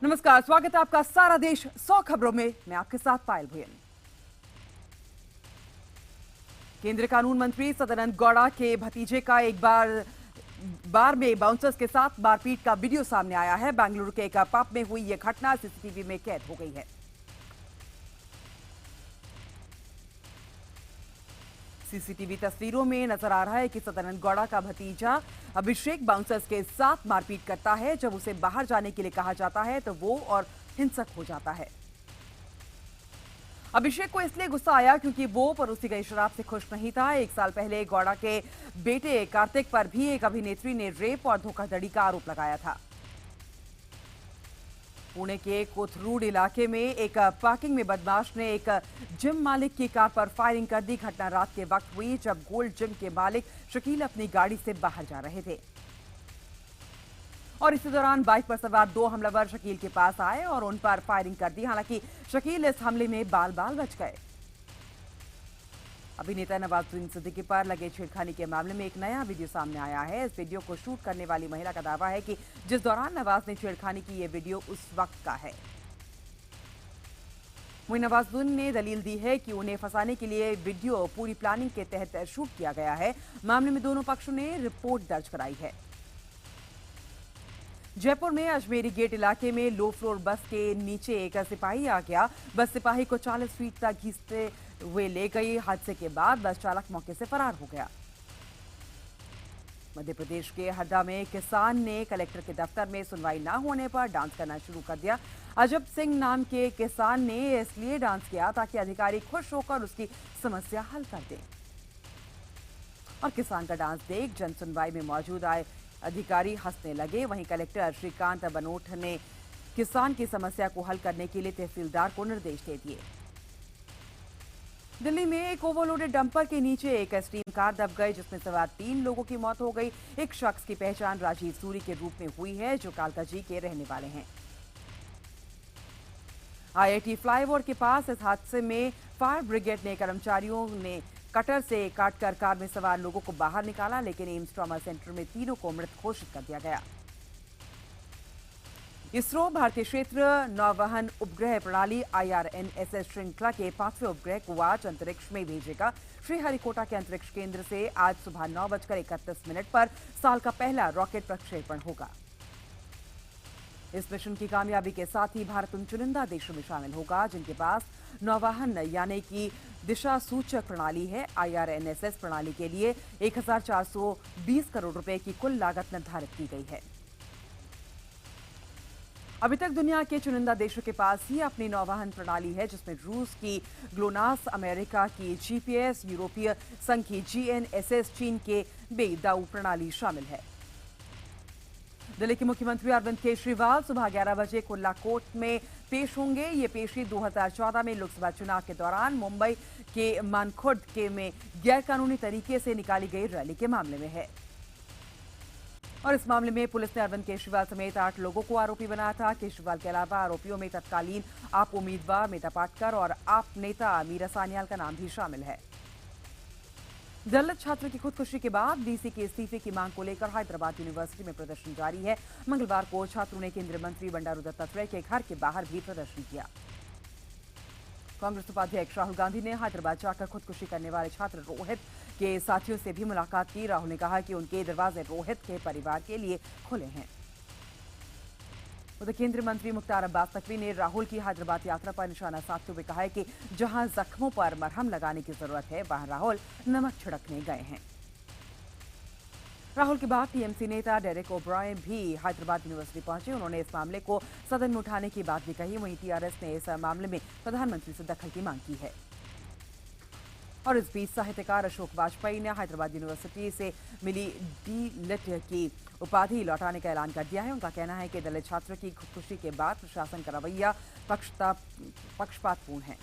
नमस्कार, स्वागत है आपका सारा देश 100 खबरों में। मैं आपके साथ पायल भुयन। केंद्रीय कानून मंत्री सदानंद गौड़ा के भतीजे का एक बार में बाउंसर्स के साथ मारपीट का वीडियो सामने आया है। बेंगलुरु के एक पब में हुई यह घटना सीसीटीवी में कैद हो गई है। सीसीटीवी तस्वीरों में नजर आ रहा है कि सदानंद गौड़ा का भतीजा अभिषेक बाउंसर्स के साथ मारपीट करता है। जब उसे बाहर जाने के लिए कहा जाता है तो वो और हिंसक हो जाता है। अभिषेक को इसलिए गुस्सा आया क्योंकि वो परोसी गई शराब से खुश नहीं था। 1 साल पहले गौड़ा के बेटे कार्तिक पर भी एक अभिनेत्री ने रेप और धोखाधड़ी का आरोप लगाया था। पुणे के कोथरूड इलाके में एक पार्किंग में बदमाश ने एक जिम मालिक की कार पर फायरिंग कर दी। घटना रात के वक्त हुई जब गोल्ड जिम के मालिक शकील अपनी गाड़ी से बाहर जा रहे थे और इसी दौरान बाइक पर सवार 2 हमलावर शकील के पास आए और उन पर फायरिंग कर दी। हालांकि शकील इस हमले में बाल बाल बच गए। अभिनेता नवाजुद्दीन सिद्दीकी पर लगे छेड़खानी के मामले में एक नया वीडियो सामने आया है। इस वीडियो को शूट करने वाली महिला का दावा है कि जिस दौरान नवाज ने छेड़खानी की, ये वीडियो उस वक्त का है। वहीं नवाजुद्दीन ने दलील दी है कि उन्हें फंसाने के लिए वीडियो पूरी प्लानिंग के तहत शूट किया गया है। मामले में दोनों पक्षों ने रिपोर्ट दर्ज कराई है। जयपुर में अजमेरी गेट इलाके में लो फ्लोर बस के नीचे एक सिपाही आ गया। बस सिपाही को 40 फीट तक घींचते हुए ले गई। हादसे के बाद बस चालक मौके से फरार हो गया। मध्य प्रदेश के हरदा में किसान ने कलेक्टर के दफ्तर में सुनवाई न होने पर डांस करना शुरू कर दिया। अजब सिंह नाम के किसान ने इसलिए डांस किया ताकि अधिकारी खुश होकर उसकी समस्या हल कर दें और किसान का डांस देख जन सुनवाई में मौजूद आए अधिकारी हंसने लगे। वहीं कलेक्टर श्रीकांत बनोट ने किसान की समस्या को हल करने के लिए तहसीलदार को निर्देश दे दिए। दिल्ली में एक ओवरलोडेड डंपर के नीचे एक स्टीम कार दब गई जिसमें सवार 3 लोगों की मौत हो गई। एक शख्स की पहचान राजीव सूरी के रूप में हुई है जो कालकाजी के रहने वाले हैं। आईआईटी फ्लाईओवर के पास इस हादसे में फायर ब्रिगेड ने कर्मचारियों ने कटर से काटकर कार में सवार लोगों को बाहर निकाला, लेकिन एम्स ट्रॉमा सेंटर में तीनों को मृत घोषित कर दिया गया। इसरो भारतीय क्षेत्र नौवहन उपग्रह प्रणाली IRNSS श्रृंखला के 5वें उपग्रह को आज अंतरिक्ष में भेजेगा। श्रीहरिकोटा के अंतरिक्ष केंद्र से आज सुबह 9:31 पर साल का पहला रॉकेट प्रक्षेपण होगा। इस मिशन की कामयाबी के साथ ही भारत उन चुनिंदा देशों में शामिल होगा जिनके पास नौवहन यानी कि दिशा सूचक प्रणाली है। IRNSS प्रणाली के लिए 1420 करोड़ रुपए की कुल लागत निर्धारित की गई है। अभी तक दुनिया के चुनिंदा देशों के पास ही अपनी नौवहन प्रणाली है, जिसमें रूस की ग्लोनास, अमेरिका की GPS, यूरोपीय संघ की GNSS, चीन के बेइदाऊ प्रणाली शामिल है। दिल्ली के मुख्यमंत्री अरविंद केजरीवाल सुबह 11 बजे कुर्ला कोर्ट में पेश होंगे। ये पेशी 2014 में लोकसभा चुनाव के दौरान मुंबई के मानखुर्द के में गैरकानूनी तरीके से निकाली गई रैली के मामले में है और इस मामले में पुलिस ने अरविंद केजरीवाल समेत 8 लोगों को आरोपी बनाया था। केजरीवाल के अलावा आरोपियों में तत्कालीन आप उम्मीदवार मेधा पाटकर और आप नेता मीरा सान्याल का नाम भी शामिल है। दलित छात्र की खुदकुशी के बाद डीसी के इस्तीफे की मांग को लेकर हैदराबाद यूनिवर्सिटी में प्रदर्शन जारी है। मंगलवार को छात्रों ने केंद्रीय मंत्री बंडारू दत्तात्रेय के घर के बाहर भी प्रदर्शन किया। कांग्रेस उपाध्यक्ष राहुल गांधी ने हैदराबाद जाकर खुदकुशी करने वाले छात्र रोहित के साथियों से भी मुलाकात की। राहुल ने कहा कि उनके दरवाजे रोहित के परिवार के लिए खुले हैं। उधर केंद्रीय मंत्री मुख्तार अब्बास नकवी ने राहुल की हैदराबाद यात्रा पर निशाना साधते हुए कहा है कि जहां जख्मों पर मरहम लगाने की जरूरत है, वहां राहुल नमक छिड़कने गए हैं। राहुल के बाद टीएमसी नेता डेरेक ओब्रायन भी हैदराबाद यूनिवर्सिटी पहुंचे। उन्होंने इस मामले को सदन में उठाने की बात भी कही। वहीं टीआरएस ने इस मामले में प्रधानमंत्री से दखल की मांग की है और इस बीच साहित्यकार अशोक वाजपेयी ने हैदराबाद यूनिवर्सिटी से मिली डी.लिट की उपाधि लौटाने का ऐलान कर दिया है। उनका कहना है कि दलित छात्र की खुदकुशी के बाद प्रशासन का रवैया पक्षपातपूर्ण है।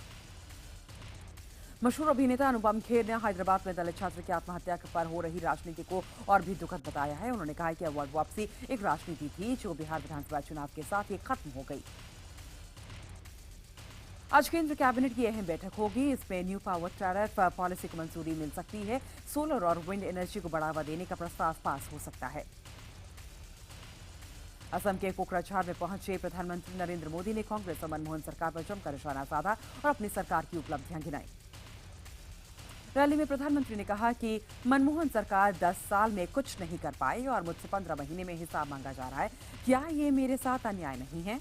मशहूर अभिनेता अनुपम खेर ने हैदराबाद में दलित छात्र की आत्महत्या पर हो रही राजनीति को और भी दुखद बताया है। उन्होंने कहा कि अवार्ड वापसी एक राजनीति थी जो बिहार विधानसभा चुनाव के साथ ही खत्म हो गई। आज केंद्र कैबिनेट की अहम बैठक होगी। इसमें न्यू पावर टैरिफ पॉलिसी को मंजूरी मिल सकती है। सोलर और विंड एनर्जी को बढ़ावा देने का प्रस्ताव पास हो सकता है। असम के कोकराझार में पहुंचे प्रधानमंत्री नरेंद्र मोदी ने कांग्रेस और मनमोहन सरकार पर जमकर निशाना साधा और अपनी सरकार की उपलब्धियां गिनाई। रैली में प्रधानमंत्री ने कहा कि मनमोहन सरकार 10 साल में कुछ नहीं कर पाई और मुझसे 15 महीने में हिसाब मांगा जा रहा है। क्या ये मेरे साथ अन्याय नहीं है?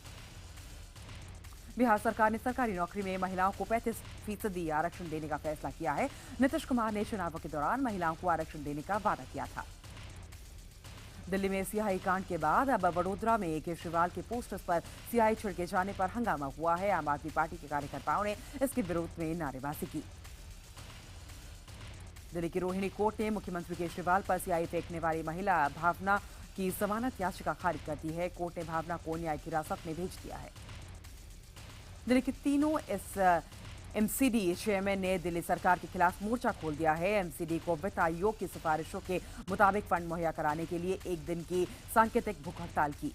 बिहार सरकार ने सरकारी नौकरी में महिलाओं को 35% आरक्षण देने का फैसला किया है। नीतीश कुमार ने चुनावों के दौरान महिलाओं को आरक्षण देने का वादा किया था। दिल्ली में सियाही कांड के बाद अब वडोदरा में केजरीवाल के पोस्टर्स पर सियाही छिड़के जाने पर हंगामा हुआ है। आम आदमी पार्टी के कार्यकर्ताओं ने इसके विरोध में नारेबाजी की। दिल्ली की रोहिणी कोर्ट ने मुख्यमंत्री केजरीवाल पर सियाही फेंकने वाली महिला भावना की जमानत याचिका खारिज कर दी है। कोर्ट ने भावना को न्यायिक हिरासत में भेज दिया है। दिल्ली के तीनों एमसीडी चेयरमैन ने दिल्ली सरकार के खिलाफ मोर्चा खोल दिया है। एमसीडी को वित्त आयोग की सिफारिशों के मुताबिक फंड मुहैया कराने के लिए एक दिन की सांकेतिक भूख हड़ताल की।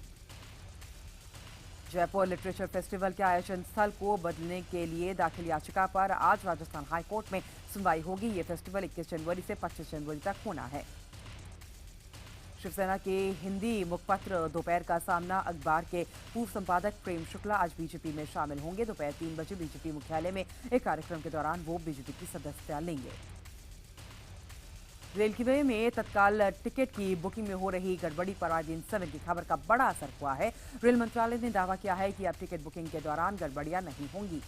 जयपुर लिटरेचर फेस्टिवल के आयोजन स्थल को बदलने के लिए दाखिल याचिका पर आज राजस्थान हाईकोर्ट में सुनवाई होगी। ये फेस्टिवल 21 जनवरी से 25 जनवरी तक होना है। शिवसेना के हिंदी मुखपत्र दोपहर का सामना अखबार के पूर्व संपादक प्रेम शुक्ला आज बीजेपी में शामिल होंगे। दोपहर 3 बजे बीजेपी मुख्यालय में एक कार्यक्रम के दौरान वो बीजेपी की सदस्यता लेंगे। रेलवे में तत्काल टिकट की बुकिंग में हो रही गड़बड़ी पर आईबीएन 7 की खबर का बड़ा असर हुआ है। रेल मंत्रालय ने दावा किया है कि अब टिकट बुकिंग के दौरान गड़बड़ियां नहीं होंगी।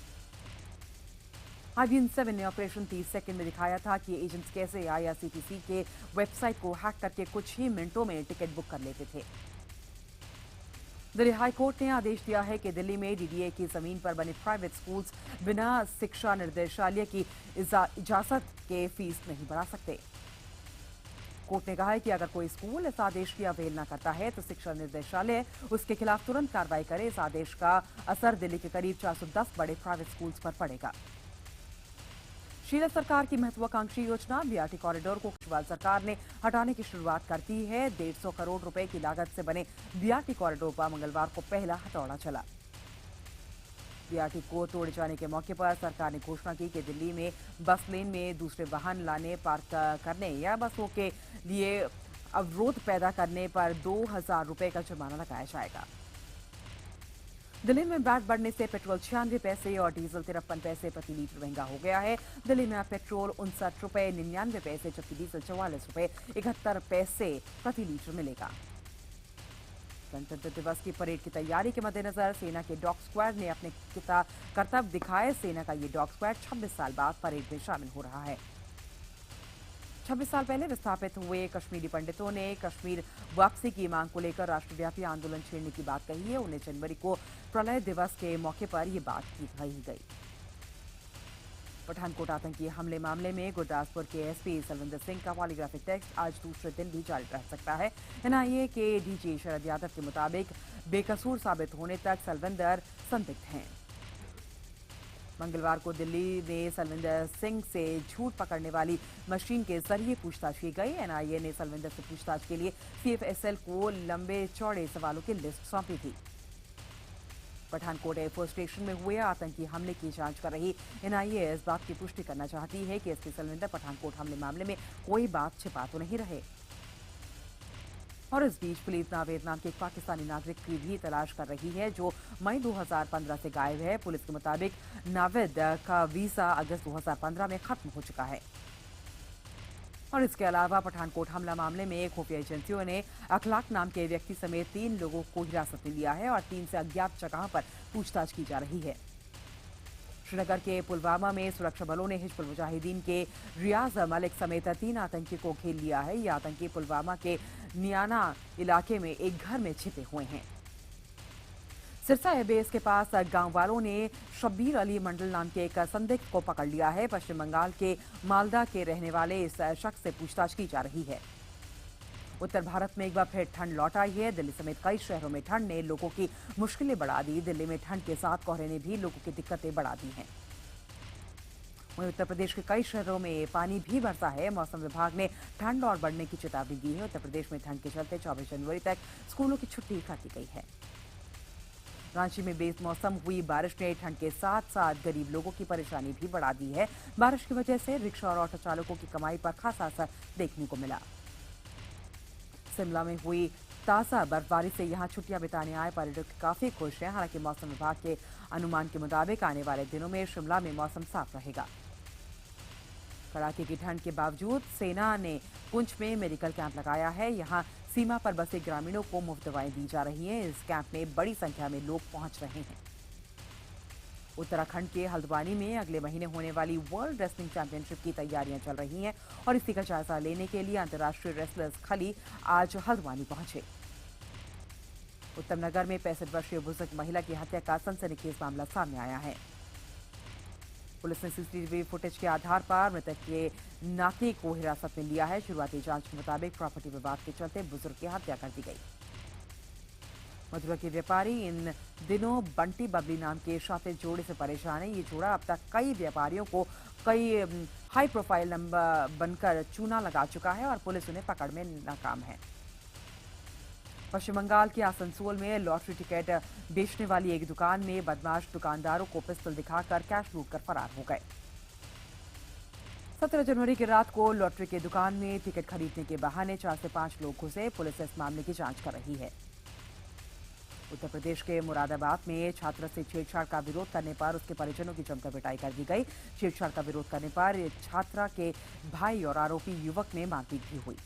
आईबीएन 7 ने ऑपरेशन 30 सेकंड में दिखाया था कि एजेंट्स कैसे आईआरसीटीसी के वेबसाइट को हैक करके कुछ ही मिनटों में टिकट बुक कर लेते थे। दिल्ली हाईकोर्ट ने आदेश दिया है कि दिल्ली में डीडीए की जमीन पर बने प्राइवेट स्कूल्स बिना शिक्षा निर्देशालय की इजाजत के फीस नहीं बढ़ा सकते। कोर्ट ने कहा है कि अगर कोई स्कूल इस आदेश की अवहेलना करता है तो शिक्षा निर्देशालय उसके खिलाफ तुरंत कार्रवाई करे। इस आदेश का असर दिल्ली के करीब 410 बड़े प्राइवेट स्कूल्स पर पड़ेगा। शीला सरकार की महत्वाकांक्षी योजना बीआरटी कॉरिडोर को केजरीवाल सरकार ने हटाने की शुरुआत कर दी है। 150 करोड़ रुपए की लागत से बने बीआरटी कॉरिडोर पर मंगलवार को पहला हथौड़ा चला। बीआरटी को तोड़े जाने के मौके पर सरकार ने घोषणा की कि दिल्ली में बस लेन में दूसरे वाहन लाने, पार्क करने या बसों के लिए अवरोध पैदा करने पर 2000 रुपए का जुर्माना लगाया जाएगा। दिल्ली में वैट बढ़ने से पेट्रोल 96 पैसे और डीजल 53 पैसे प्रति लीटर महंगा हो गया है। दिल्ली में अब पेट्रोल 59 रुपए 99 पैसे जबकि डीजल 44 रुपए 71 पैसे प्रति लीटर मिलेगा। गणतंत्र दिवस की परेड की तैयारी के मद्देनजर सेना के डॉग स्क्वाड ने अपने करतब दिखाए। सेना का ये डॉग स्क्वाड 26 साल बाद परेड में शामिल हो रहा है। 26 साल पहले विस्थापित हुए कश्मीरी पंडितों ने कश्मीर वापसी की मांग को लेकर राष्ट्रव्यापी आंदोलन छेड़ने की बात कही है। 19 जनवरी को प्रलय दिवस के मौके पर यह बात कही गई। पठानकोट आतंकी हमले मामले में गुरदासपुर के एसपी सलविंदर सिंह का पॉलीग्राफिक टेस्ट आज दूसरे दिन भी जारी रह सकता है। एनआईए के डीजी शरद यादव के मुताबिक बेकसूर साबित होने तक सलविंदर संदिग्ध हैं। मंगलवार को दिल्ली में सलविंदर सिंह से झूठ पकड़ने वाली मशीन के जरिए पूछताछ की गई। एनआईए ने सलविंदर से पूछताछ के लिए सीएफएसएल को लंबे चौड़े सवालों की लिस्ट सौंपी थी। पठानकोट एयरफोर्स स्टेशन में हुए आतंकी हमले की जांच कर रही एनआईए इस बात की पुष्टि करना चाहती है कि एसपी सलविंदर पठानकोट हमले मामले में कोई बात छिपा तो नहीं रहे। और इस बीच पुलिस नावेद नाम के एक पाकिस्तानी नागरिक की भी तलाश कर रही है जो मई 2015 से गायब है। पुलिस के मुताबिक नावेद का वीजा अगस्त 2015 में खत्म हो चुका है। और इसके अलावा पठानकोट हमला मामले में खुफिया एजेंसियों ने अखलाक नाम के व्यक्ति समेत 3 लोगों को हिरासत में लिया है और 3 से अज्ञात जगह पर पूछताछ की जा रही है। श्रीनगर के पुलवामा में सुरक्षा बलों ने हिजबुल मुजाहिदीन के रियाज मलिक समेत 3 आतंकी को घेर लिया है। ये आतंकी पुलवामा के नियाना इलाके में एक घर में छिपे हुए हैं। सिरसा एयरबेस के पास गांव वालों ने शब्बीर अली मंडल नाम के एक संदिग्ध को पकड़ लिया है। पश्चिम बंगाल के मालदा के रहने वाले इस शख्स से पूछताछ की जा रही है। उत्तर भारत में एक बार फिर ठंड लौट आई है। दिल्ली समेत कई शहरों में ठंड ने लोगों की मुश्किलें बढ़ा दी। दिल्ली में ठंड के साथ कोहरे ने भी लोगों की दिक्कतें बढ़ा दी हैं। वहीं उत्तर प्रदेश के कई शहरों में पानी भी बरसा है। मौसम विभाग ने ठंड और बढ़ने की चेतावनी दी है। उत्तर प्रदेश में ठंड के चलते 24 जनवरी तक स्कूलों की छुट्टी कर दी गई है। रांची में बेमौसम हुई बारिश ने ठंड के साथ साथ गरीब लोगों की परेशानी भी बढ़ा दी है। बारिश की वजह से रिक्शा और ऑटो चालकों की कमाई पर खासा असर देखने को मिला। शिमला में हुई ताज़ा बर्फबारी से यहां छुट्टियां बिताने आए पर्यटक काफी खुश हैं। हालांकि मौसम विभाग के अनुमान के मुताबिक आने वाले दिनों में शिमला में मौसम साफ रहेगा। कड़ाके की ठंड के बावजूद सेना ने पुंछ में मेडिकल कैंप लगाया है। यहां सीमा पर बसे ग्रामीणों को मुफ्त दवाएं दी जा रही हैं। इस कैंप में बड़ी संख्या में लोग पहुंच रहे हैं। उत्तराखंड के हल्द्वानी में अगले महीने होने वाली वर्ल्ड रेसलिंग चैंपियनशिप की तैयारियां चल रही हैं और इसी का जायजा लेने के लिए अंतर्राष्ट्रीय रेसलर्स खली आज हल्द्वानी पहुंचे। उत्तम नगर में 65 वर्षीय बुजुर्ग महिला की हत्या का सनसनीखेज मामला सामने आया है। पुलिस ने सीसीटीवी फुटेज के आधार पर मृतक के नाती को हिरासत में लिया है। शुरुआती जांच के मुताबिक प्रॉपर्टी विवाद के चलते बुजुर्ग की हत्या कर दी गई। मथुरा के व्यापारी इन दिनों बंटी बबली नाम के शातिर जोड़े से परेशान है। ये जोड़ा अब तक कई व्यापारियों को कई हाई प्रोफाइल नंबर बनकर चूना लगा चुका है और पुलिस उन्हें पकड़ में नाकाम है। पश्चिम बंगाल के आसनसोल में लॉटरी टिकट बेचने वाली एक दुकान में बदमाश दुकानदारों को पिस्टल दिखाकर कैश लूटकर फरार हो गए। 17 जनवरी की रात को लॉटरी की दुकान में टिकट खरीदने के बहाने 4 से 5 लोग घुसे। पुलिस इस मामले की जांच कर रही है। उत्तर प्रदेश के मुरादाबाद में छात्र से छेड़छाड़ का विरोध करने पर उसके परिजनों की जमकर पिटाई कर दी गई। छेड़छाड़ का विरोध करने पर छात्रा के भाई और आरोपी युवक में मारपीट भी हुई।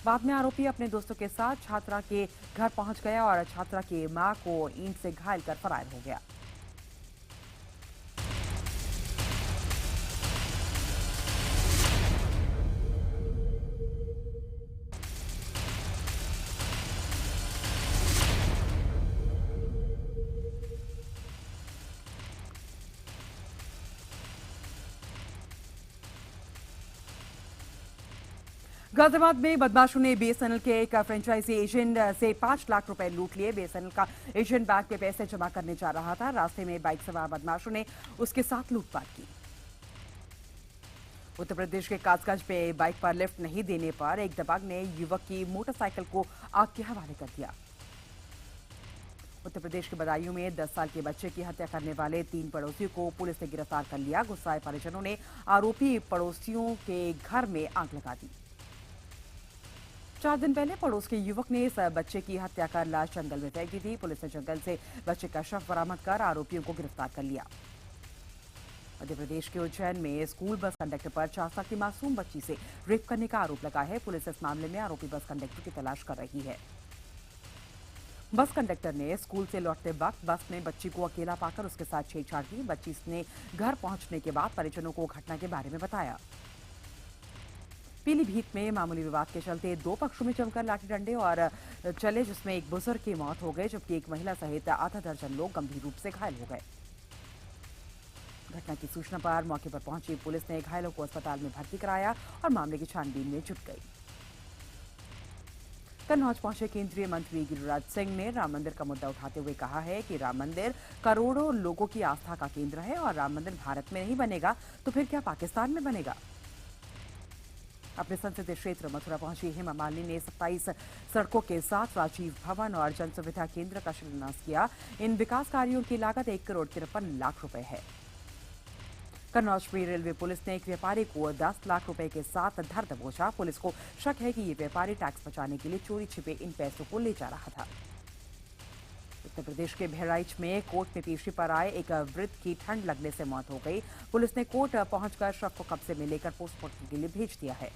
बाद में आरोपी अपने दोस्तों के साथ छात्रा के घर पहुंच गया और छात्रा की मां को ईंट से घायल कर फरार हो गया। गाजियाबाद में बदमाशों ने बीएसएनएल के एक फ्रेंचाइजी एजेंट से 5 लाख रुपए लूट लिए। बीएसएनएल का एजेंट बैंक में पैसे जमा करने जा रहा था। रास्ते में बाइक सवार बदमाशों ने उसके साथ लूटपाट की। उत्तर प्रदेश के कासगंज में बाइक पर लिफ्ट नहीं देने पर एक दबंग ने युवक की मोटरसाइकिल को आग के हवाले कर दिया। उत्तर प्रदेश के बदायूं में 10 साल के बच्चे की हत्या करने वाले 3 पड़ोसियों को पुलिस ने गिरफ्तार कर लिया। गुस्साए परिजनों ने आरोपी पड़ोसियों के घर में आग लगा दी। 4 दिन पहले पड़ोस के युवक ने इस बच्चे की हत्या कर लाश जंगल में फेंक दी थी। पुलिस ने जंगल से बच्चे का शव बरामद कर आरोपियों को गिरफ्तार कर लिया। मध्य प्रदेश के उज्जैन में स्कूल बस कंडक्टर पर 4 साल की मासूम बच्ची से रेप करने का आरोप लगा है। पुलिस इस मामले में आरोपी बस कंडक्टर की तलाश कर रही है। बस कंडक्टर ने स्कूल से लौटते वक्त बस में बच्ची को अकेला पाकर उसके साथ छेड़छाड़ की। बच्ची ने घर पहुंचने के बाद परिजनों को घटना के बारे में बताया। पीलीभीत में मामूली विवाद के चलते 2 पक्षों में जमकर लाठी डंडे और चले, जिसमें एक बुजुर्ग की मौत हो गई जबकि एक महिला सहित आधा दर्जन लोग गंभीर रूप से घायल हो गए। घटना की सूचना पर मौके पर पहुंची पुलिस ने घायलों को अस्पताल में भर्ती कराया और मामले की छानबीन में जुट गई। कन्नौज पहुंचे केंद्रीय मंत्री गिरिराज सिंह ने राम मंदिर का मुद्दा उठाते हुए कहा है कि राम मंदिर करोड़ों लोगों की आस्था का केंद्र है और राम मंदिर भारत में नहीं बनेगा तो फिर क्या पाकिस्तान में बनेगा। अपने संसदीय क्षेत्र मथुरा पहुंची हेमा मालिनी ने 27 सड़कों के साथ राजीव भवन और जन सुविधा केंद्र का शिलान्यास किया। इन विकास कार्यों की लागत 1 करोड़ 53 लाख रुपए है। कन्नौज में रेलवे पुलिस ने एक व्यापारी को 10 लाख रुपए के साथ धर दबोचा। पुलिस को शक है कि ये व्यापारी टैक्स बचाने के लिए चोरी छिपे इन पैसों को ले जा रहा था। उत्तर प्रदेश के बहराइच में कोर्ट में पेशी पर आए एक वृद्ध की ठंड लगने से मौत हो गई। पुलिस ने कोर्ट पहुंचकर शव को कब्जे में लेकर पोस्टमार्टम के लिए भेज दिया है।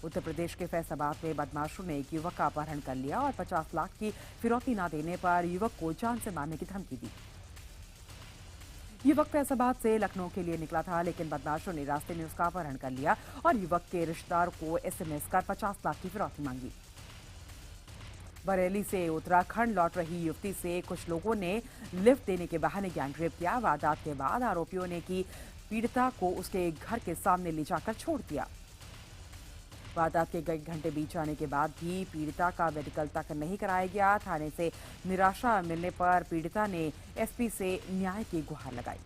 उत्तर प्रदेश के फैसलाबाद में बदमाशों ने एक युवक का अपहरण कर लिया और 50 लाख की फिरौती न देने पर युवक को जान से मारने की धमकी दी। युवक फैसलाबाद से लखनऊ के लिए निकला था, लेकिन बदमाशों ने रास्ते में उसका अपहरण कर लिया और युवक के रिश्तेदार को एसएमएस कर 50 लाख की फिरौती मांगी। बरेली से उत्तराखंड लौट रही युवती से कुछ लोगों ने लिफ्ट देने के बहाने गैंगरेप किया। वारदात के बाद आरोपियों ने की पीड़िता को उसके घर के सामने ले जाकर छोड़ दिया। वारदात के कई घंटे बीत जाने के बाद भी पीड़िता का मेडिकल तक नहीं कराया गया। थाने से निराशा मिलने पर पीड़िता ने एसपी से न्याय की गुहार लगाई।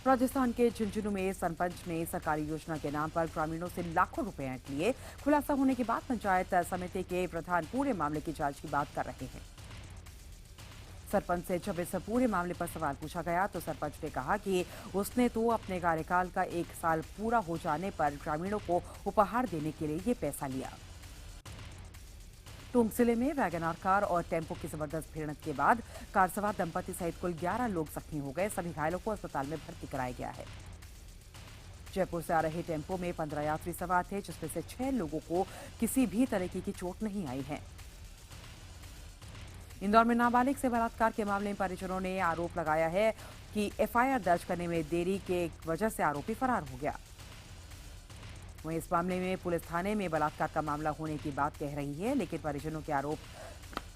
राजस्थान के झुंझुनू में सरपंच ने सरकारी योजना के नाम पर ग्रामीणों से लाखों रुपए ऐंठ लिए। खुलासा होने के बाद पंचायत समिति के प्रधान पूरे मामले की जांच की बात कर रहे हैं। सरपंच से जब इस पूरे मामले पर सवाल पूछा गया तो सरपंच ने कहा कि उसने तो अपने कार्यकाल का 1 साल पूरा हो जाने पर ग्रामीणों को उपहार देने के लिए ये पैसा लिया। टोंक जिले में वैगनआर कार और टेम्पो की जबरदस्त भिड़ंत के बाद कार सवार दंपति सहित कुल 11 लोग जख्मी हो गए। सभी घायलों को अस्पताल में भर्ती कराया गया है। जयपुर से आ रहे टेम्पो में 15 यात्री सवार थे, जिसमें से 6 लोगों को किसी भी तरीके की चोट नहीं आई है। इंदौर में नाबालिग से बलात्कार के मामले में परिजनों ने आरोप लगाया है कि एफआईआर दर्ज करने में देरी के वजह से आरोपी फरार हो गया। वहीं इस मामले में पुलिस थाने में बलात्कार का मामला होने की बात कह रही है, लेकिन परिजनों के आरोप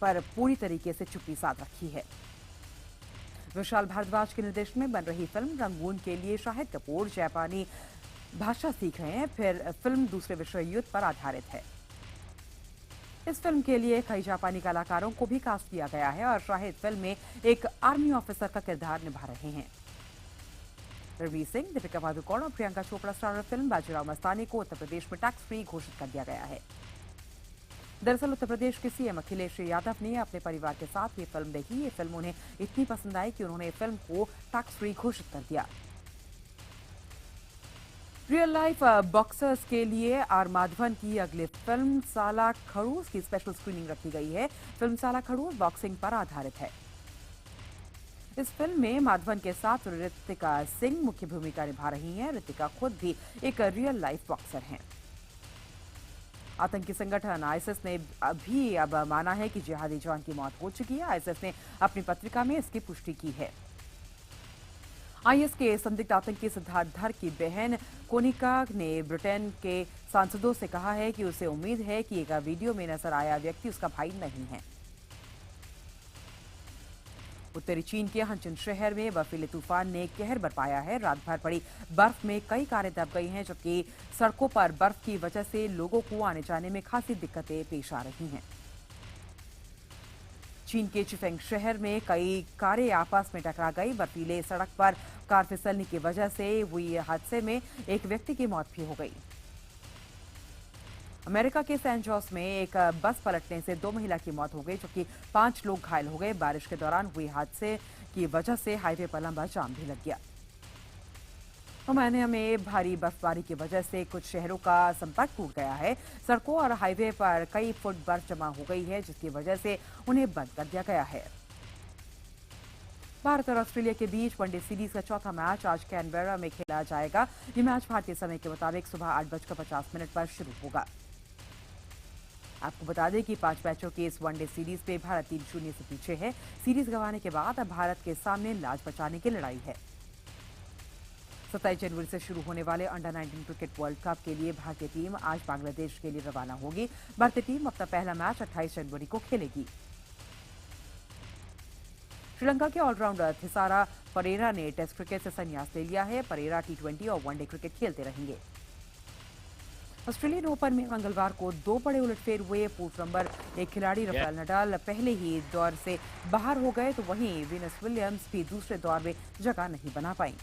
पर पूरी तरीके से चुप्पी साध रखी है। विशाल भारद्वाज के निर्देशन में बन रही फिल्म रंगून के लिए शाहिद कपूर जापानी भाषा सीख रहे हैं। फिर फिल्म दूसरे विश्व युद्ध पर आधारित है। इस फिल्म के लिए कई जापानी कलाकारों को भी कास्ट किया गया है और शाहिद फिल्म में एक आर्मी ऑफिसर का किरदार निभा रहे हैं। रणवीर सिंह, दीपिका पादुकोण और प्रियंका चोपड़ा स्टारर फिल्म बाजीराव मस्तानी को उत्तर प्रदेश में टैक्स फ्री घोषित कर दिया गया है। दरअसल उत्तर प्रदेश के सीएम अखिलेश यादव ने अपने परिवार के साथ ये फिल्म देखी। ये फिल्म उन्हें इतनी पसंद आई कि उन्होंने फिल्म को टैक्स फ्री घोषित कर दिया। रियल लाइफ बॉक्सर्स के लिए आर माधवन की अगली फिल्म साला खड़ूस की स्पेशल स्क्रीनिंग रखी गई है। फिल्म साला खड़ूस बॉक्सिंग पर आधारित है। इस फिल्म में माधवन के साथ ऋतिका सिंह मुख्य भूमिका निभा रही हैं। ऋतिका खुद भी एक रियल लाइफ बॉक्सर हैं। आतंकी संगठन आईएसएस ने अब माना है कि जिहादी जवान की मौत हो चुकी है। आईएसएस ने अपनी पत्रिका में इसकी पुष्टि की है। आईएस के संदिग्ध आतंकी सिद्धार्थ धर की बहन कोनिका ने ब्रिटेन के सांसदों से कहा है कि उसे उम्मीद है कि एक वीडियो में नजर आया व्यक्ति उसका भाई नहीं है। उत्तरी चीन के हनचन शहर में बर्फीले तूफान ने कहर बरपाया है। रात भर पड़ी बर्फ में कई कारें दब गई हैं, जबकि सड़कों पर बर्फ की वजह से लोगों को आने जाने में खासी दिक्कतें पेश आ रही हैं। चीन के चिफेंग शहर में कई कारें आपस में टकरा गई। बर्फीले सड़क पर कार फिसलने की वजह से हुई हादसे में एक व्यक्ति की मौत भी हो गई। अमेरिका के सैन जोस में एक बस पलटने से 2 महिला की मौत हो गई, जबकि 5 लोग घायल हो गए। बारिश के दौरान हुई हादसे की वजह से हाईवे पर लंबा जाम भी लग गया। ओमानिया में भारी बर्फबारी की वजह से कुछ शहरों का संपर्क टूट गया है। सड़कों और हाईवे पर कई फुट बर्फ जमा हो गई है, जिसकी वजह से उन्हें बंद कर दिया गया है। भारत और ऑस्ट्रेलिया के बीच वनडे सीरीज का चौथा मैच आज कैनबेरा में खेला जाएगा। ये मैच भारतीय समय के मुताबिक सुबह 8:50 पर शुरू होगा। आपको बता दें कि 5 मैचों के इस वनडे सीरीज में भारत 3-0 से पीछे है। सीरीज गंवाने के बाद अब भारत के सामने लाज बचाने की लड़ाई है। 27 जनवरी से शुरू होने वाले अंडर 19 क्रिकेट वर्ल्ड कप के लिए भारतीय टीम आज बांग्लादेश के लिए रवाना होगी। भारतीय टीम अपना पहला मैच 28 जनवरी को खेलेगी। श्रीलंका के ऑलराउंडर थिसारा परेरा ने टेस्ट क्रिकेट से संन्यास ले लिया है। परेरा टी20 और वनडे क्रिकेट खेलते रहेंगे। ऑस्ट्रेलियन ओपन में मंगलवार को 2 बड़े उलटफेर हुए। पूर्व नंबर 1 खिलाड़ी राफेल नडाल पहले ही दौर से बाहर हो गए, तो वहीं वीनस विलियम्स भी दूसरे दौर में जगह नहीं बना पाई।